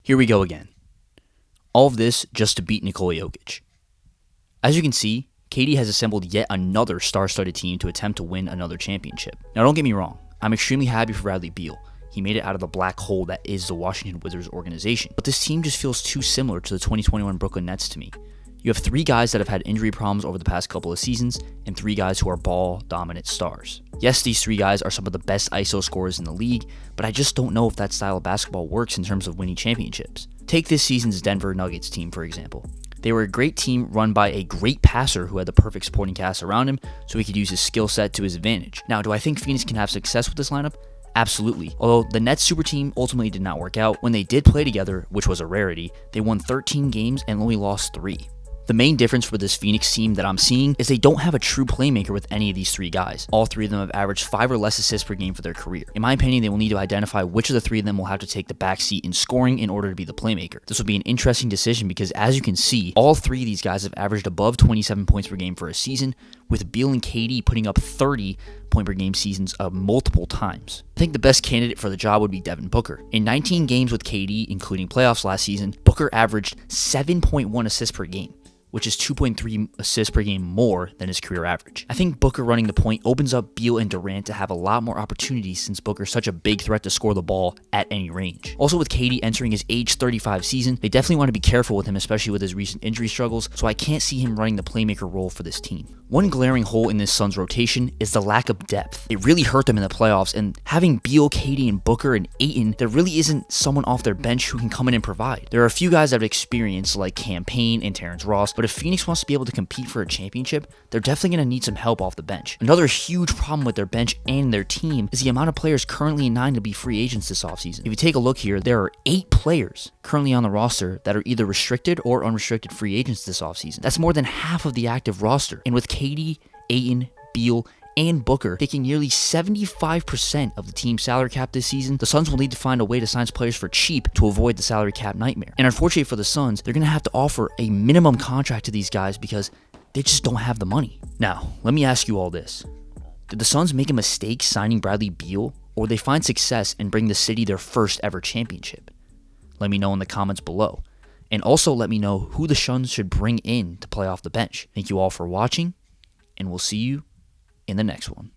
Here we go again. All of this just to beat Nikola Jokic. As you can see, KD has assembled yet another star-studded team to attempt to win another championship. Now don't get me wrong, I'm extremely happy for Bradley Beal. He made it out of the black hole that is the Washington Wizards organization. But this team just feels too similar to the 2021 Brooklyn Nets to me. You have 3 guys that have had injury problems over the past couple of seasons, and 3 guys who are ball-dominant stars. Yes, these 3 guys are some of the best ISO scorers in the league, but I just don't know if that style of basketball works in terms of winning championships. Take this season's Denver Nuggets team, for example. They were a great team run by a great passer who had the perfect supporting cast around him, so he could use his skill set to his advantage. Now, do I think Phoenix can have success with this lineup? Absolutely. Although the Nets super team ultimately did not work out, when they did play together, which was a rarity, they won 13 games and only lost 3. The main difference for this Phoenix team that I'm seeing is they don't have a true playmaker with any of these 3 guys. All 3 of them have averaged 5 or less assists per game for their career. In my opinion, they will need to identify which of the 3 of them will have to take the back seat in scoring in order to be the playmaker. This will be an interesting decision because, as you can see, all 3 of these guys have averaged above 27 points per game for a season, with Beal and KD putting up 30 point per game seasons multiple times. I think the best candidate for the job would be Devin Booker. In 19 games with KD, including playoffs last season, Booker averaged 7.1 assists per game, which is 2.3 assists per game more than his career average. I think Booker running the point opens up Beal and Durant to have a lot more opportunities since Booker's such a big threat to score the ball at any range. Also, with KD entering his age 35 season, they definitely want to be careful with him, especially with his recent injury struggles, so I can't see him running the playmaker role for this team. One glaring hole in this Suns rotation is the lack of depth. It really hurt them in the playoffs, and having Beal, KD, and Booker and Ayton, there really isn't someone off their bench who can come in and provide. There are a few guys that have experience like Cam Payne and Terrence Ross, but if Phoenix wants to be able to compete for a championship, they're definitely going to need some help off the bench. Another huge problem with their bench and their team is the amount of players currently in line to be free agents this offseason. If you take a look here, there are 8 players currently on the roster that are either restricted or unrestricted free agents this offseason. That's more than half of the active roster. And with KD, Ayton, Beal, and Booker taking nearly 75% of the team's salary cap this season, the Suns will need to find a way to sign players for cheap to avoid the salary cap nightmare. And unfortunately for the Suns, they're going to have to offer a minimum contract to these guys because they just don't have the money. Now, let me ask you all this. Did the Suns make a mistake signing Bradley Beal, or they find success and bring the city their first ever championship? Let me know in the comments below. And also let me know who the Suns should bring in to play off the bench. Thank you all for watching, and we'll see you in the next one.